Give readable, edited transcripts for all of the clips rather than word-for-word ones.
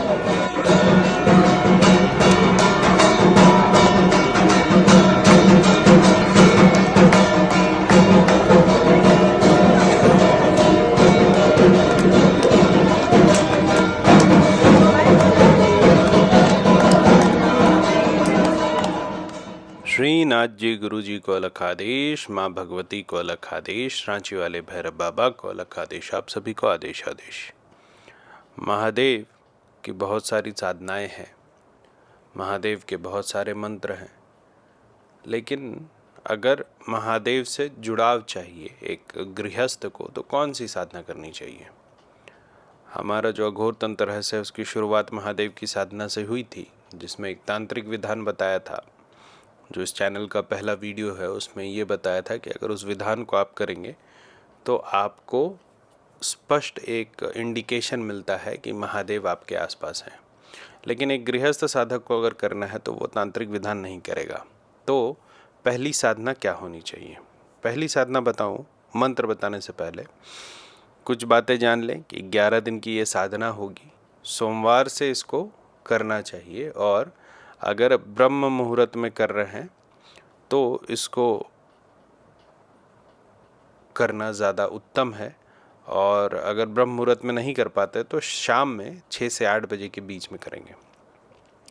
श्रीनाथ जी गुरु जी को अलग आदेश, माँ भगवती को अलग आदेश, रांची वाले भैरव बाबा को अलग आदेश, आप सभी को आदेश आदेश। महादेव की बहुत सारी साधनाएं हैं, महादेव के बहुत सारे मंत्र हैं, लेकिन अगर महादेव से जुड़ाव चाहिए एक गृहस्थ को तो कौन सी साधना करनी चाहिए। हमारा जो अघोर तंत्र रहस्य है उसकी शुरुआत महादेव की साधना से हुई थी, जिसमें एक तांत्रिक विधान बताया था। जो इस चैनल का पहला वीडियो है उसमें ये बताया था कि अगर उस विधान को आप करेंगे तो आपको स्पष्ट एक इंडिकेशन मिलता है कि महादेव आपके आसपास हैं। लेकिन एक गृहस्थ साधक को अगर करना है तो वो तांत्रिक विधान नहीं करेगा। तो पहली साधना क्या होनी चाहिए? पहली साधना बताऊं, मंत्र बताने से पहले कुछ बातें जान लें कि 11 दिन की ये साधना होगी। सोमवार से इसको करना चाहिए और अगर ब्रह्म मुहूर्त में कर रहे हैं तो इसको करना ज़्यादा उत्तम है, और अगर ब्रह्म मुहूर्त में नहीं कर पाते तो शाम में 6 से 8 बजे के बीच में करेंगे।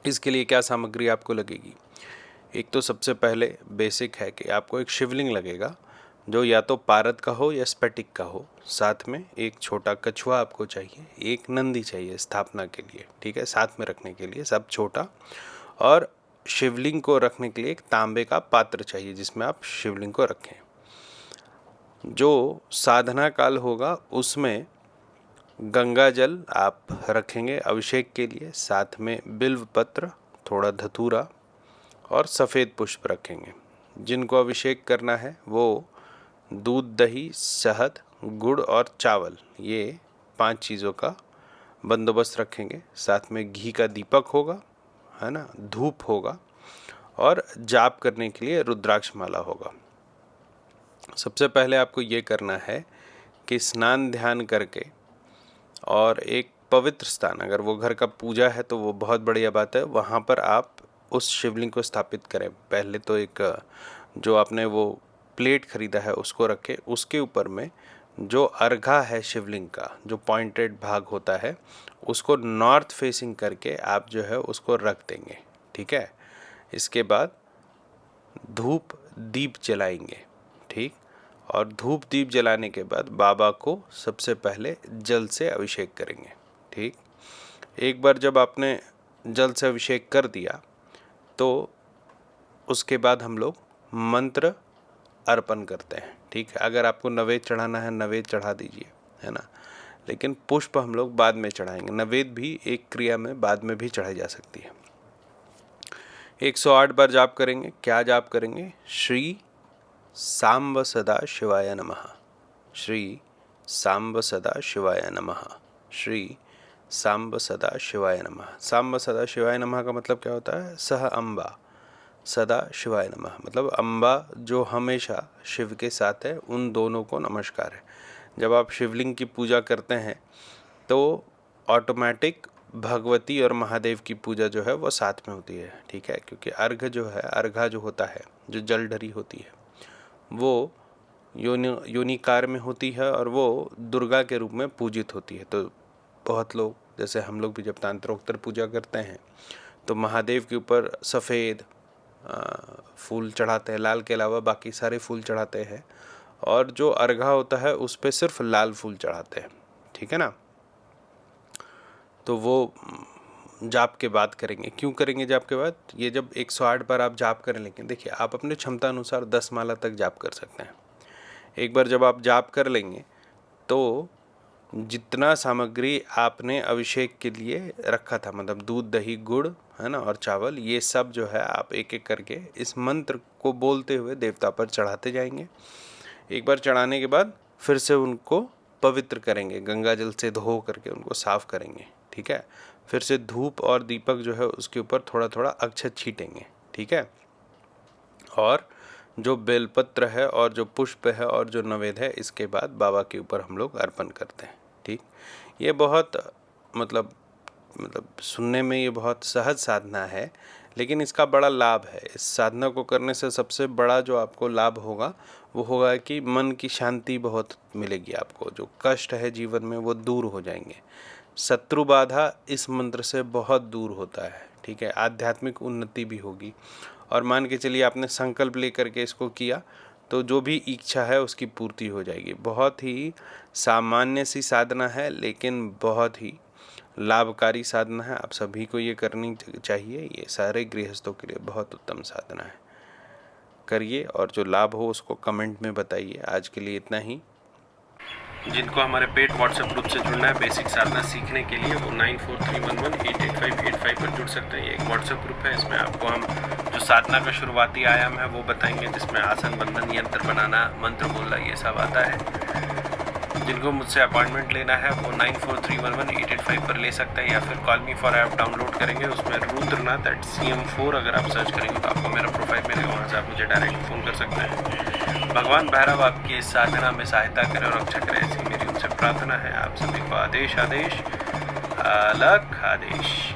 इसके लिए क्या सामग्री आपको लगेगी? एक तो सबसे पहले बेसिक है कि आपको एक शिवलिंग लगेगा, जो या तो पारद का हो या स्फटिक का हो। साथ में एक छोटा कछुआ आपको चाहिए, एक नंदी चाहिए स्थापना के लिए, ठीक है, साथ में रखने के लिए, सब छोटा। और शिवलिंग को रखने के लिए एक तांबे का पात्र चाहिए जिसमें आप शिवलिंग को रखें। जो साधना काल होगा उसमें गंगा जल आप रखेंगे अभिषेक के लिए, साथ में बिल्व पत्र, थोड़ा धतूरा और सफ़ेद पुष्प रखेंगे। जिनको अभिषेक करना है वो दूध, दही, शहद, गुड़ और चावल, ये 5 चीज़ों का बंदोबस्त रखेंगे। साथ में घी का दीपक होगा, है ना, धूप होगा और जाप करने के लिए रुद्राक्ष माला होगा। सबसे पहले आपको ये करना है कि स्नान ध्यान करके और एक पवित्र स्थान, अगर वो घर का पूजा है तो वो बहुत बढ़िया बात है, वहाँ पर आप उस शिवलिंग को स्थापित करें। पहले तो एक जो आपने वो प्लेट खरीदा है उसको रखें, उसके ऊपर में जो अर्घा है शिवलिंग का, जो पॉइंटेड भाग होता है, उसको नॉर्थ फेसिंग करके आप जो है उसको रख देंगे, ठीक है। इसके बाद धूप दीप जलाएंगे, ठीक, और धूप दीप जलाने के बाद बाबा को सबसे पहले जल से अभिषेक करेंगे, ठीक। एक बार जब आपने जल से अभिषेक कर दिया तो उसके बाद हम लोग मंत्र अर्पण करते हैं, ठीक है। अगर आपको नवेद चढ़ाना है नवेद चढ़ा दीजिए, है ना, लेकिन पुष्प हम लोग बाद में चढ़ाएंगे। नवेद भी एक क्रिया में बाद में भी चढ़ाई जा सकती है। 108 बार जाप करेंगे। क्या जाप करेंगे? श्री सांब सदा शिवाय नमः, श्री सांब सदा शिवाय नमः, श्री सांब सदा शिवाय नमः। सांब सदा शिवाय नमः का मतलब क्या होता है? सह अम्बा सदा शिवाय नमः, मतलब अम्बा जो हमेशा शिव के साथ है, उन दोनों को नमस्कार है। जब आप शिवलिंग की पूजा करते हैं तो ऑटोमेटिक भगवती और महादेव की पूजा जो है वो साथ में होती है, ठीक है, क्योंकि अर्घा जो होता है, जो जल ढरी होती है, वो योनिकार में होती है और वो दुर्गा के रूप में पूजित होती है। तो बहुत लोग, जैसे हम लोग भी जब तांत्रोक्तर पूजा करते हैं तो महादेव के ऊपर सफ़ेद फूल चढ़ाते हैं, लाल के अलावा बाकी सारे फूल चढ़ाते हैं, और जो अर्घा होता है उस पर सिर्फ लाल फूल चढ़ाते हैं, ठीक है ना। तो वो जाप के बाद करेंगे। क्यों करेंगे जाप के बाद? ये जब 108 बार आप जाप करें, लेकिन देखिए आप अपने क्षमता अनुसार 10 माला तक जाप कर सकते हैं। एक बार जब आप जाप कर लेंगे तो जितना सामग्री आपने अभिषेक के लिए रखा था, मतलब दूध, दही, गुड़, है ना, और चावल, ये सब जो है आप एक एक करके इस मंत्र को बोलते हुए देवता पर चढ़ाते जाएंगे। एक बार चढ़ाने के बाद फिर से उनको पवित्र करेंगे, गंगा जल से धो करके उनको साफ करेंगे, ठीक है। फिर से धूप और दीपक जो है उसके ऊपर थोड़ा थोड़ा अक्षत छीटेंगे, ठीक है। और जो बेलपत्र है और जो पुष्प है और जो नवेद है, इसके बाद बाबा के ऊपर हम लोग अर्पण करते हैं, ठीक। ये बहुत मतलब मतलब सुनने में ये बहुत सहज साधना है, लेकिन इसका बड़ा लाभ है। इस साधना को करने से सबसे बड़ा जो आपको लाभ होगा वो होगा कि मन की शांति बहुत मिलेगी आपको। जो कष्ट है जीवन में वो दूर हो जाएंगे। शत्रु बाधा इस मंत्र से बहुत दूर होता है, ठीक है। आध्यात्मिक उन्नति भी होगी। और मान के चलिए आपने संकल्प लेकर के इसको किया तो जो भी इच्छा है उसकी पूर्ति हो जाएगी। बहुत ही सामान्य सी साधना है, लेकिन बहुत ही लाभकारी साधना है। आप सभी को ये करनी चाहिए। ये सारे गृहस्थों के लिए बहुत उत्तम साधना है, करिए और जो लाभ हो उसको कमेंट में बताइए। आज के लिए इतना ही। जिनको हमारे पेड व्हाट्सएप ग्रुप से जुड़ना है बेसिक साधना सीखने के लिए, वो 9431188585 पर जुड़ सकते हैं। ये एक व्हाट्सएप ग्रुप है, इसमें आपको हम जो साधना का शुरुआती आयाम है वो बताएंगे, जिसमें आसन, बंधन, यंत्र बनाना, मंत्र बोलना, ये सब आता है। जिनको मुझसे अपॉइंटमेंट लेना है वो 94311885 पर ले सकते हैं, या फिर call me for app download करेंगे, उसमें रुद्रनाथ @CM4 अगर आप सर्च करेंगे तो आपको मेरा प्रोफाइल मिलेगा, वहाँ से आप मुझे डायरेक्ट फ़ोन कर सकते हैं। भगवान भैरव आपकी इस साधना में सहायता करें और रक्षा करें, ऐसी मेरी उनसे प्रार्थना है। आप सभी को आदेश आदेश अलग आदेश।